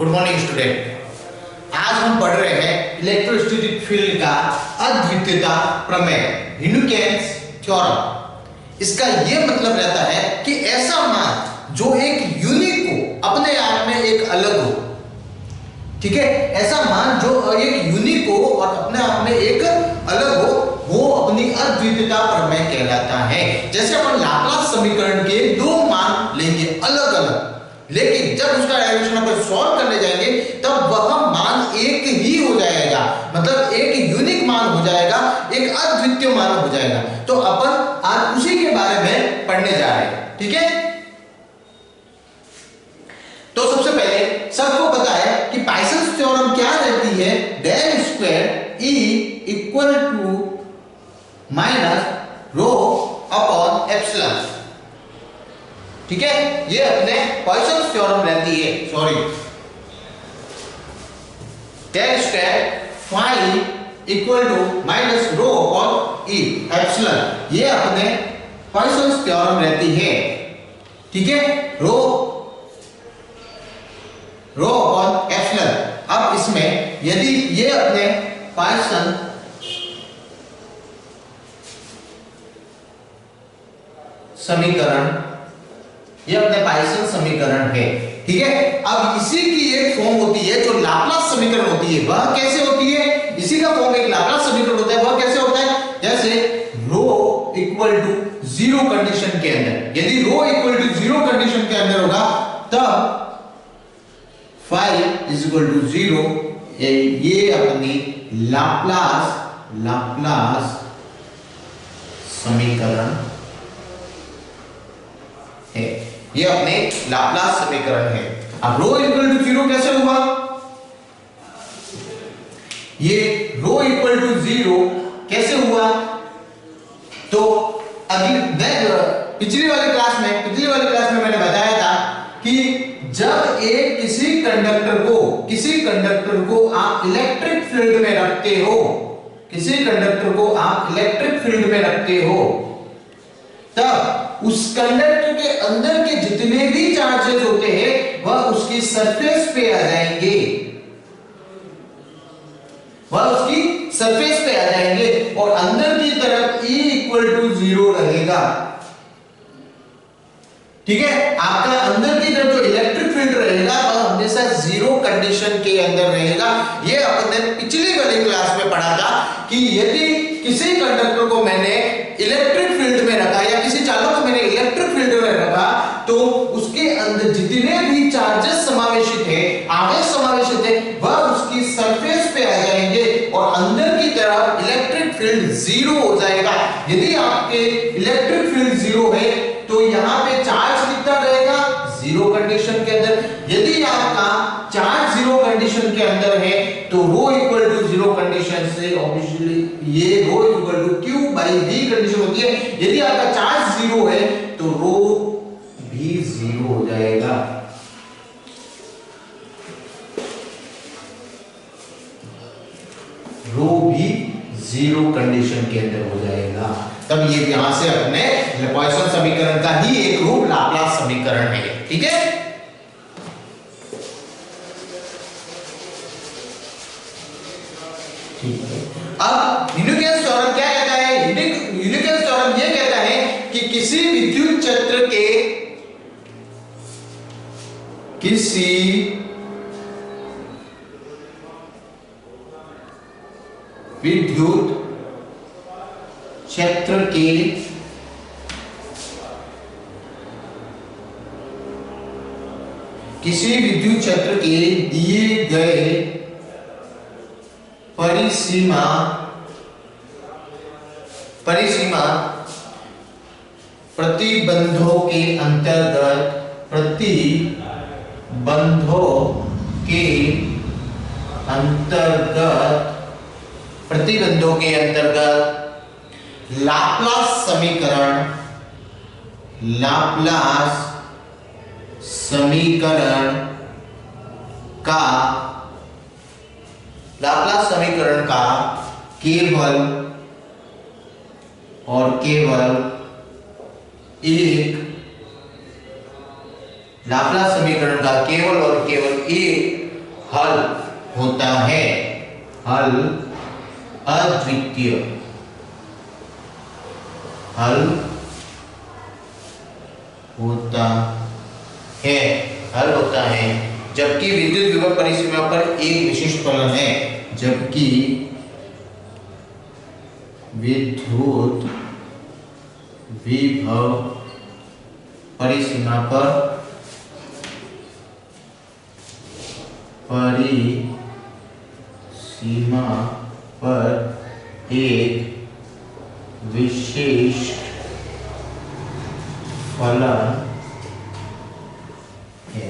Good morning student. आज हम पढ़ रहे हैं इलेक्ट्रोस्टैटिक फील्ड का अद्वितीयता प्रमेय, हीन्यूकेन्स थ्योरम। इसका यह मतलब रहता है कि ऐसा मान जो एक यूनिक हो, अपने आप में एक अलग हो, ठीक है, ऐसा मान जो एक यूनिक हो और अपने आप में एक अलग हो, वो अपनी अद्वितीयता प्रमेय कहलाता है। जैसे अपन लाप्लास समीकरण के दो मान लेंगे अलग अलग, लेकिन जब उसका डेरिवेशन अपन सॉल्व करने जाएंगे तब वह मान एक ही हो जाएगा, मतलब एक यूनिक मान हो जाएगा, एक अद्वितीय मान हो जाएगा। तो अपन आज उसी के बारे में पढ़ने जा रहे हैं, ठीक है। तो सबसे पहले सबको पता है कि पाइसन्स थ्योरम क्या रहती है, del square E equal to minus rho upon epsilon, ठीक है। ये अपने पॉइसन्स थ्योरम रहती है, sorry, del square phi equal to minus rho upon E epsilon, ये अपने पॉइसन्स थ्योरम रहती है, ठीक है। Rho upon epsilon. अब इसमें यदि ये अपने पॉइसन समीकरण, ये अपने पॉइसन समीकरण है, ठीक है। अब इसी की एक फॉर्म होती है जो लाप्लास समीकरण होती है। वह कैसे होती है? इसी का फॉर्म एक लाप्लास समीकरण होता है। वह कैसे होता है? जैसे rho equal to zero condition के अंदर, यदि rho equal to zero condition के अंदर होगा तब phi is equal to zero, ये अपनी लाप्लास समीकरण है, ये अपने लाप्लास समीकरण है। अब रो इक्वल टू जीरो कैसे हुआ? ये रो इक्वल टू जीरो कैसे हुआ? तो अगली पिछली वाली क्लास में मैंने बताया था कि जब एक किसी कंडक्टर को आप इलेक्ट्रिक फील्ड में रखते हो, तब उस कंडक्टर के अंदर के जितने भी चार्जेस होते हैं वह उसकी सरफेस पे आ जाएंगे, और अंदर की तरफ E इक्वल टू जीरो रहेगा, ठीक है। आपका अंदर की तरफ जो इलेक्ट्रिक फील्ड रहेगा वह हमेशा जीरो कंडीशन के अंदर रहेगा। यह अपने पिछली वाली क्लास में पढ़ा था कि यदि किसी कंडक्टर को मैंने इलेक्ट्रिक फील्ड में रखा या किसी चालक को मैंने इलेक्ट्रिक फील्ड में रखा तो उसके अंदर जितने भी चार्जेस समावेशित है, आवेश समावेशित है, वह उसकी सरफेस पे आ जाएंगे और अंदर की तरफ इलेक्ट्रिक फील्ड जीरो हो जाएगा। यदि आपके इलेक्ट्रिक फील्ड जीरो है तो यहां पे चार्ज कितना रहेगा? जीरो कंडीशन के अंदर। यदि आपका चार्ज जीरो कंडीशन के अंदर है तो rho equal to zero condition से ऑब्वियसली ये rho equal to q by v condition होती है। यदि आपका चार्ज जीरो है तो रो भी जीरो हो जाएगा, रो भी जीरो कंडीशन के अंदर हो जाएगा। तब ये यहां से अपने पॉइसन समीकरण का ही एक रूप लाप्लास समीकरण है, ठीक है। अब हीन्यूकेन्स थ्योरम क्या कहता है? हीन्यूकेन्स थ्योरम यह कहता है कि किसी विद्युत क्षेत्र के किसी विद्युत क्षेत्र के दिए गए परिसीमा प्रतिबंधों के अंतर्गत लाप्लास समीकरण का केवल और केवल एक लाप्लास समीकरण का केवल और केवल एक हल होता है, हल अद्वितीय, हल होता है, हल होता है, जबकि विद्युत विभव परिसीमा पर एक विशिष्ट फलन है, जबकि विद्युत विभव परिसीमा पर एक विशेष फलन है।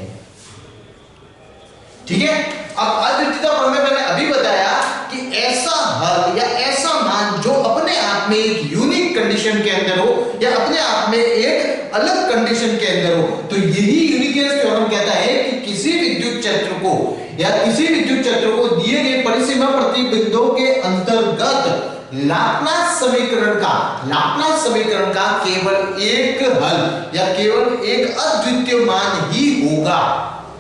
ठीक है, अब अद्वितीयता प्रमेय मैंने अभी बताया कि ऐसा हल या ऐसा मान जो अपने आप में एक यूनिक कंडीशन के अंदर हो या अपने आप में एक अलग कंडीशन के अंदर हो, तो यही यूनिकनेस थ्योरम कहता है कि किसी विद्युत क्षेत्र को या किसी विद्युत क्षेत्र को दिए गए परिसीमा प्रतिबिंदुओं के अंतर्गत लाप्लास समीकरण का केवल एक हल या केवल एक अद्वितीय मान ही होगा,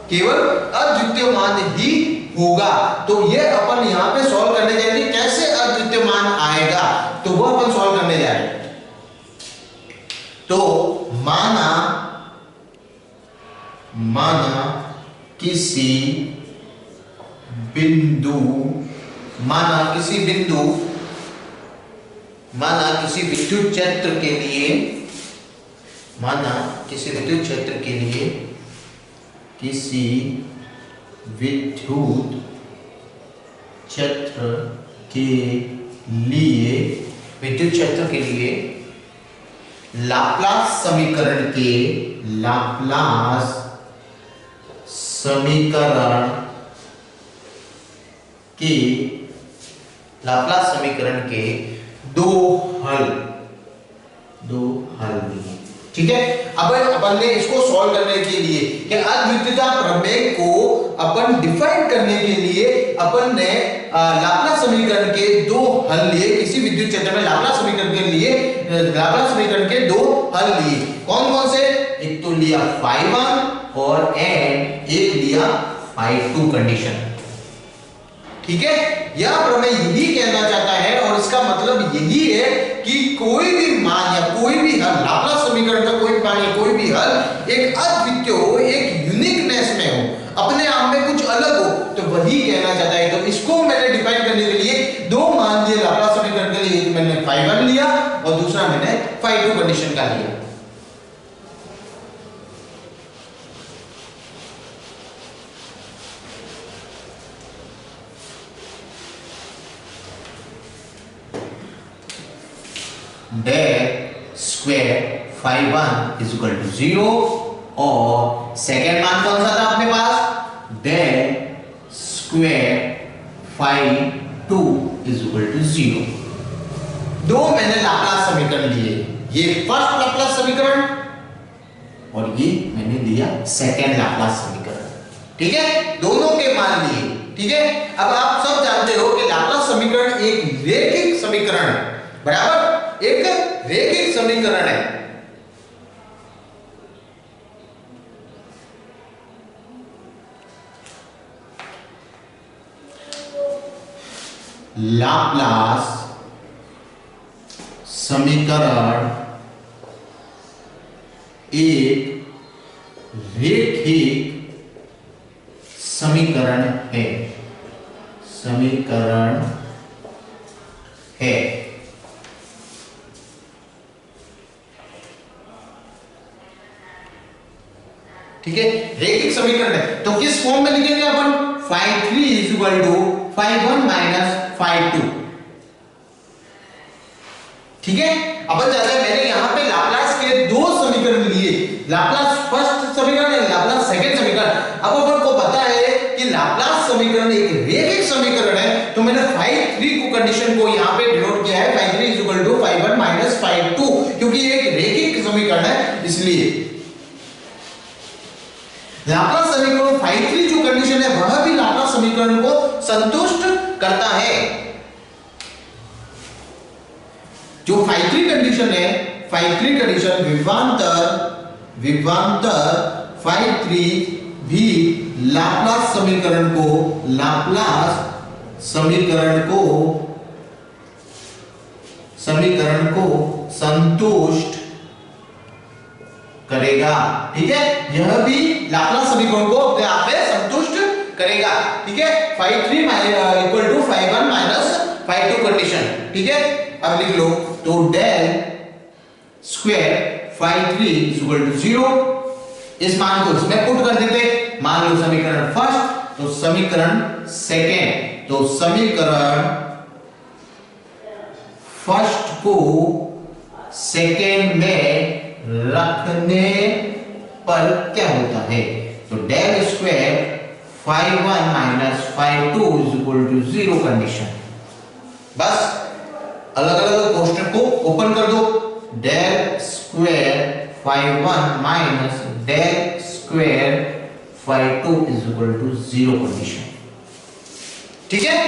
केवल अद्वितीय मान ही होगा। तो ये अपन यहां पे सॉल्व करने जा रहे हैं, कैसे अद्वितीय मान आएगा तो वो अपन सॉल्व करने जा रहे हैं। तो माना किसी विद्युत क्षेत्र के लिए किसी विद्युत क्षेत्र के लिए विद्युत क्षेत्र के लिए लाप्लास समीकरण के दो हल दिए। ठीक है, अब अपन ने इसको सॉल्व करने के लिए कि अद्वितीयता प्रमेय को अपन डिफाइन करने के लिए अपन ने लाप्लास समीकरण के दो हल लिए। किसी विद्युत क्षेत्र में लाप्लास समीकरण के दो हल लिए। कौन कौन से? एक तो लिया phi1 और एक लिया phi2 कंडीशन। ठीक है, यह प्रमेय यही कहना चाहता है और इसका मतलब यही है कि कोई भी मान या कोई भी हल, लाप्लास समीकरण का कोई मान या कोई भी हल एक अद्वितीय हो, एक यूनिकनेस में हो, अपने आप में कुछ अलग हो, तो वही कहना चाहता है। तो इसको मैंने डिफाइन करने के लिए दो मान दिए लाप्लास समीकरण के लिए, एक मैंने phi1 लिया और दूसरा मैंने phi2 कंडीशन का लिया। Del square phi1 is equal to 0 और सेकेंड मान कौन सा था अपने पास? Del square phi2 is equal to 0। दो मैंने लाप्लास समीकरण लिए, ये फर्स्ट लाप्लास समीकरण और ये मैंने लिया सेकेंड लाप्लास समीकरण। ठीक है, दोनों के मान लिए। ठीक है, अब आप सब जानते हो कि लाप्लास समीकरण एक रैखिक समीकरण है, बराबर, एक रैखिक समीकरण है। लाप्लास समीकरण एक रैखिक समीकरण है, ठीक है, रैखिक समीकरण है। तो किस फॉर्म में लिखेंगे अपन? phi3 is equal to phi1 minus phi2। ठीक है, अपन जाते हैं, मैंने यहां पे लाप्लास के दो समीकरण लिए, लाप्लास फर्स्ट समीकरण और लाप्लास सेकंड समीकरण। अब अपन को पता है कि लाप्लास समीकरण एक रैखिक समीकरण है, तो मैंने phi3 को कंडीशन को यहां पे डिनोट किया है, phi3 is equal to phi1 minus phi2, क्योंकि ये एक रैखिक समीकरण है। इसलिए लाप्लास समीकरण phi3 जो कंडीशन है वह भी लाप्लास समीकरण को संतुष्ट करता है। जो phi3 कंडीशन है, phi3 कंडीशन विभवांतर phi3 भी लाप्लास समीकरण को संतुष्ट करेगा। ठीक है, यह भी लाप्लास समीकरण को अपने आप में संतुष्ट करेगा। ठीक है, phi3 equal to phi1 minus phi2 condition. ठीक है, अब लिख लो, तो del square phi3 equal to 0, इस मान को इसमें पुट कर देते। मान लो समीकरण फर्स्ट, तो समीकरण सेकेंड, तो समीकरण फर्स्ट को सेकेंड में रखने पर क्या होता है, तो del square phi1 minus phi2 equal to 0 condition. बस अलग अलग कोष्टक को ओपन कर दो, del square phi1 minus del square phi2 equal to 0 condition. ठीक है,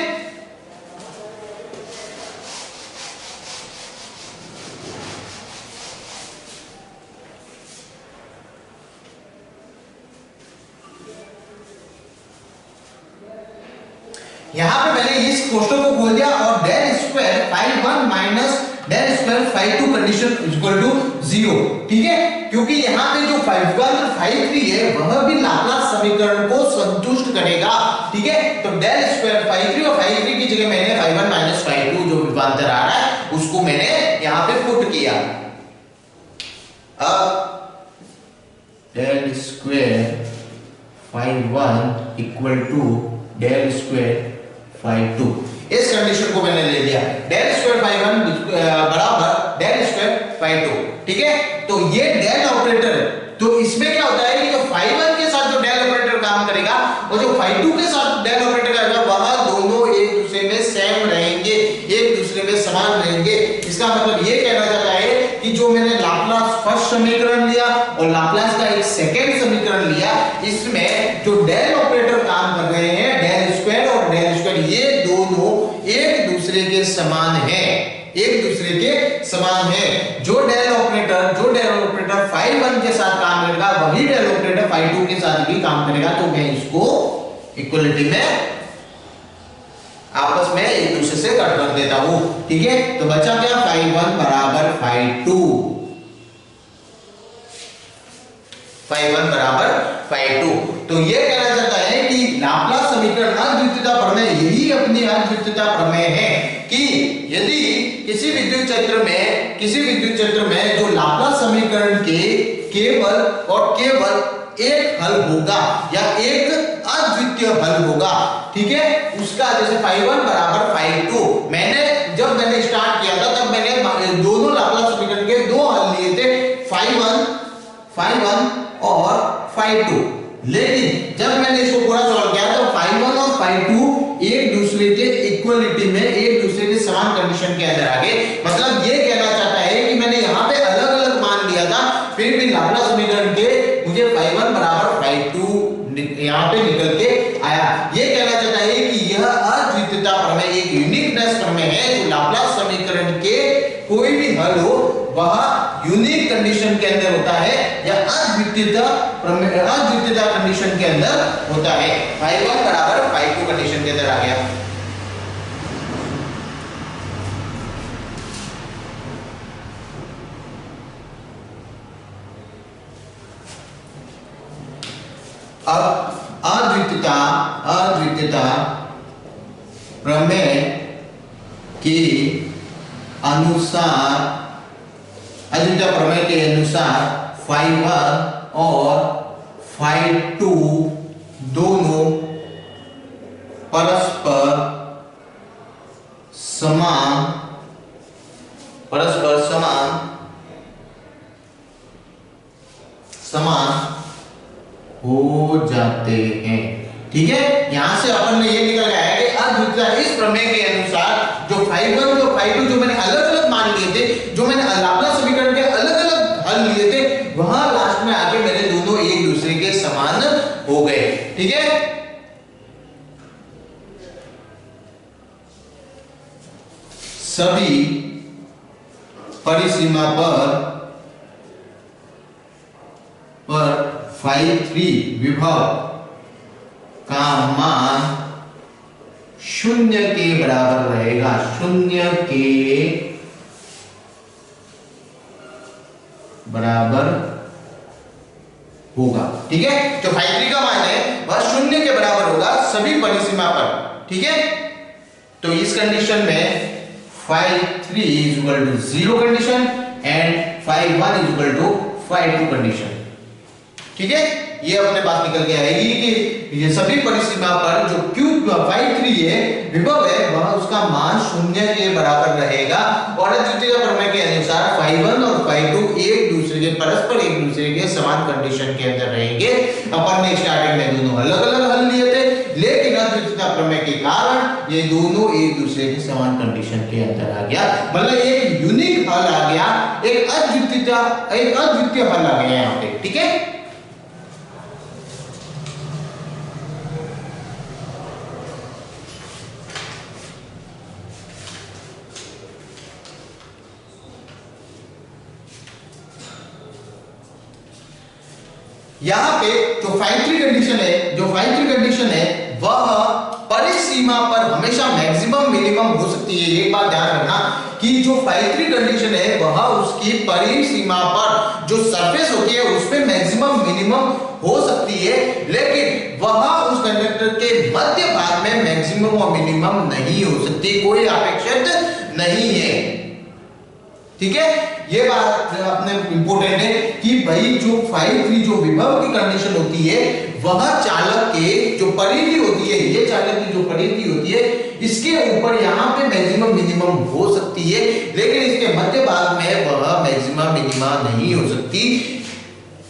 यहां पे मैंने इस कोष्टक को खोल दिया और del square phi1 minus del square phi2 condition equal to 0। ठीक है, क्योंकि यहां पे जो phi1 और phi3 है वह भी लाप्लास समीकरण को संतुष्ट करेगा। ठीक है, तो डेल स्क्वायर phi3 और phi3 की जगह मैंने phi1 माइनस phi2 जो विभवांतर आ रहा है उसको मैंने यहां पे पुट किया। अब del square phi1 equal to del square phi2, इस कंडीशन को मैंने ले लिया, डेल स्क्वायर phi1 बराबर डेल स्क्वायर phi2। ठीक है, तो ये डेल ऑपरेटर है, तो इसमें क्या होता है कि जो phi1 के साथ जो डेल ऑपरेटर काम करेगा और जो phi2 के साथ डेल ऑपरेटर करेगा वह दोनों एक दूसरे में सेम रहेंगे, एक दूसरे में समान रहेंगे। इसका मतलब ये कहना चाहता है कि जो मैंने लाप्लास फर्स्ट समीकरण लिया और लाप्लास का एक सेकंड समीकरण लिया, इसमें जो डेल ऑपरेटर काम कर रहे हैं डेल स्क्वायर और डेल स्क्वायर, ये दोनों एक दूसरे के समान है, एक दूसरे के समान है। जो डेल ऑपरेटर phi1 के साथ काम करेगा वही डेल ऑपरेटर phi2 के साथ भी काम करेगा। तो मैं इसको इक्वलिटी में आपस में एक दूसरे से कट कर देता हूं। ठीक है, तो बचा क्या, phi1 बराबर phi2, phi1 बराबर phi2। तो ये कहना चाहता है कि लाप्लास समीकरण अद्वितीयता प्रमेय, यही अपनी अद्वितीयता प्रमेय है कि यदि किसी विद्युत क्षेत्र में जो लाप्लास समीकरण के केवल और केवल एक हल होगा या एक अद्वितीय हल होगा। ठीक है, उसका जैसे phi1 बराबर phi2, जब मैंने स्टार्ट किया था तब मैंने दोनों लाप्लास समीकरण के दो हल लिए थे, phi1 और phi2, लेकिन जब मैंने इसको पूरा सॉल्व किया तो phi1 और phi2 एक दूसरे के इक्वलिटी में, एक दूसरे के समान कंडीशन के अंदर आ गए। मतलब ये कहना चाहता है कि मैंने यहाँ पे अलग अलग मान लिया था, फिर भी लाप्लास समीकरण के मुझे phi1 बराबर phi2 यहाँ पे निकल के आया। ये कहना चाहता है कि यह अद्वितीयता प्रमेय एक यूनिकनेस प्रमेय है, जो लाप्लास समीकरण के कोई भी हल हो वह यूनिक कंडीशन के अंदर होता है या अद्वितीयता कंडीशन के अंदर होता है। phi1 बराबर phi2 कंडीशन के अंदर आ गया। अब अद्वितीयता प्रमेय के अनुसार phi1 और phi2 दोनों परस्पर समान हो जाते हैं। ठीक है, यहां से अपन ने ये निकल गया है कि अद्वितीयता इस प्रमेय के अनुसार जो phi1 और phi2 जो मैंने अलग अलग मान लिए थे, जो मैंने लाप्लास समीकरण के अलग अलग हल लिए थे, वहां लास्ट में आके मेरे दोनों एक दूसरे के समान हो गए। ठीक है, सभी परिसीमा पर phi3 विभव का मान शून्य के बराबर रहेगा, शून्य के बराबर होगा। ठीक है, जो phi3 का मान है वह शून्य के बराबर होगा सभी परिसीमा पर। ठीक है, तो इस कंडीशन में phi3 is equal to 0 condition and phi1 is equal to phi2 condition. ठीक है, ये अपने पास निकल के आएगी कि ये सभी परिसीमा पर जो Q phi3 है विभव है वह उसका मान शून्य के बराबर रहेगा और द्वितीय प्रमेय के अनुसार phi1 और phi2 एक दूसरे के परस्पर एक दूसरे के समान कंडीशन के अंदर रहेंगे। अपन ने स्टार्टिंग में दोनों अलग-अलग हल लिए थे, लेकिन अद्वितीय प्रमेय के कारण ये दोनों एक दूसरे के समान कंडीशन के अंदर आ गया, मतलब एक यूनिक हल आ गया, एक अद्वितीय हल आ गया यहाँ पे। ठीक है, यहां पे जो phi3 कंडीशन है वह परिसीमा पर हमेशा मैक्सिमम मिनिमम हो सकती है। एक बात ध्यान रखना कि जो phi3 कंडीशन है वह उसकी परिसीमा पर जो सरफेस होती है उसमें मैक्सिमम मिनिमम हो सकती है, लेकिन वह उस कंडक्टर के मध्य भाग में मैक्सिमम और मिनिमम नहीं हो सकती, कोई अपेक्षित नहीं है। ठीक है, ये बात अपने इंपॉर्टेंट है कि भाई जो phi3 जो विभव की कंडीशन होती है वह चालक के जो परिधि होती है, ये चालक की जो परिधि होती है इसके ऊपर यहाँ पे मैक्सिमम मिनिमम हो सकती है, लेकिन इसके मध्य भाग में वह मैक्सिमम मिनिमा नहीं हो सकती,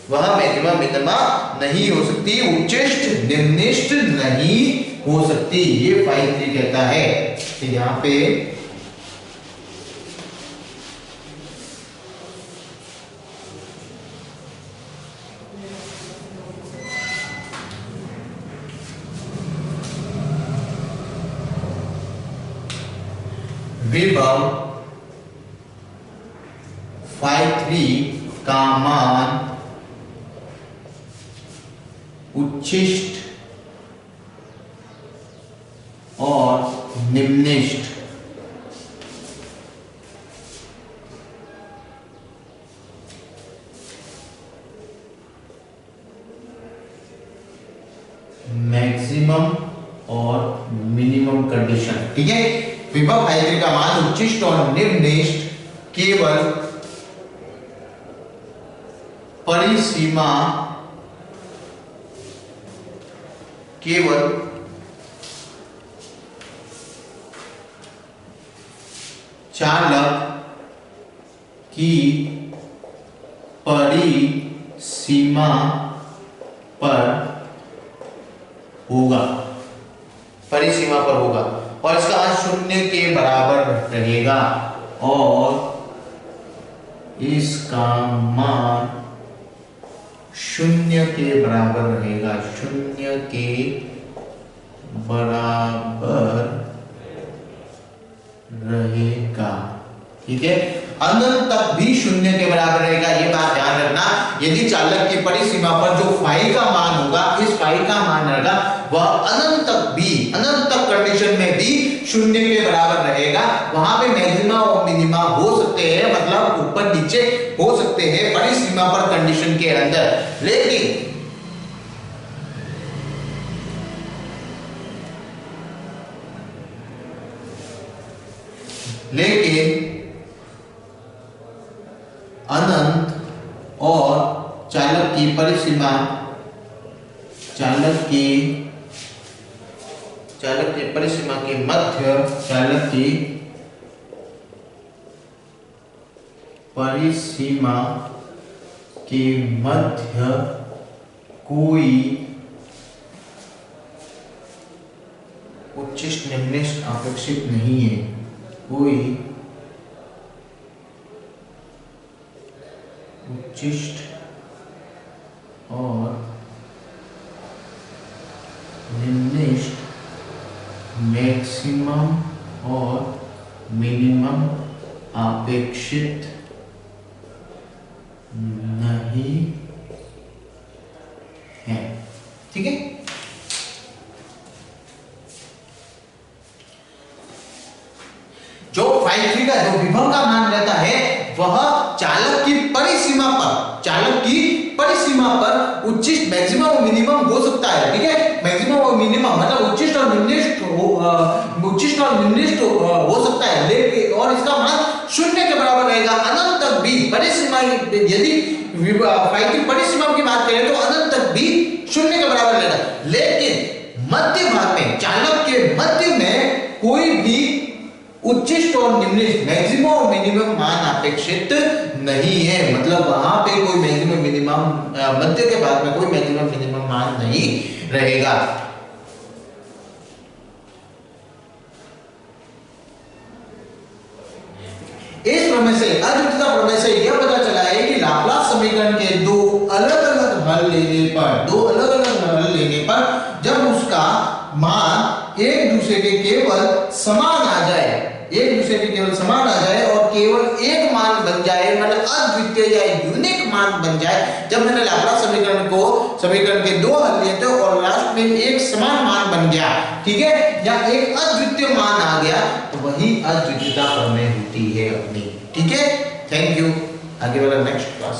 वह मैक्सिमम मिनिमा नहीं हो सकती, उच्चिष्ट निम्निष्ट नहीं हो सकती, ये phi3 कहता है। तो यहाँ पे विभव phi3 का मान उच्चिष्ट और निम्निष्ट मैक्सिमम और मिनिमम कंडीशन। ठीक है, विभव phi3 का मान उच्चिष्ट और निम्निष्ट केवल परिसीमा चालक की परिसीमा पर होगा, परिसीमा पर होगा और इसका मान शून्य के बराबर रहेगा और इसका मान शून्य के बराबर रहेगा, शून्य के बराबर रहेगा। ठीक है, अनंत तक भी शून्य के बराबर रहेगा, ये बात ध्यान रखना। यदि चालक की परिसीमा पर जो फाई का मान होगा, इस फाई का मान रहेगा वह अनंत तक कंडीशन में भी शून्य के बराबर रहेगा। वहां पे मैक्सिमा और मिनिमा हो सकते हैं, मतलब ऊपर नीचे हो सकते हैं परिसीमा पर कंडीशन के अंदर, लेकिन अनंत और चालक की परिसीमा, चालक की परिसीमा के मध्य, चालक की परिसीमा के मध्य कोई उच्चिष्ट निम्निष्ट अपेक्षित नहीं है, कोई उच्चिष्ट और निम्निष्ट मैक्सिमम और मिनिमम अपेक्षित नहीं है। ठीक है, विभव का मान रहता है वह चालक की परिसीमा पर उच्चिष्ट मैक्सिमम और मिनिमम हो सकता है। ठीक है, मैक्सिमम और मिनिमम मतलब उच्चिष्ट और निम्निष्ट हो सकता है, लेकिन और इसका मान शून्य के बराबर रहेगा अनंत तक भी। परिसीमा यदि फाई की परिसीमा की बात करें तो अनंत तक भी शून्य के बराबर रहेगा, लेकिन मध्य भाग में चालक के मध्य में कोई भी उच्चिष्ट और निम्निष्ट मैक्सिमम और मिनिमम मान अपेक्षित नहीं है। मतलब वहां पे कोई मैक्सिमम मिनिमम मध्य के भाग में कोई मैक्सिमम मिनिमम मान नहीं रहेगा। इस प्रमेय से अद्वितीयता प्रमेय से यह पता चला है कि लाप्लास समीकरण के दो अलग-अलग हल लेने पर जब उसका मान एक दूसरे के केवल समान आ जाए और केवल एक मान बन जाए, मतलब अद्वितीय या यूनिक मान बन जाए। जब मैंने लाप्लास समीकरण के दो हल लिए थे और लास्ट में एक समान मान बन गया, ठीक है, या एक अद्वितीय मान आ गया, तो वही अद्वितीयता प्रमेय होती है अपनी। ठीक है, थैंक यू। आगे वाला नेक्स्ट क्लास।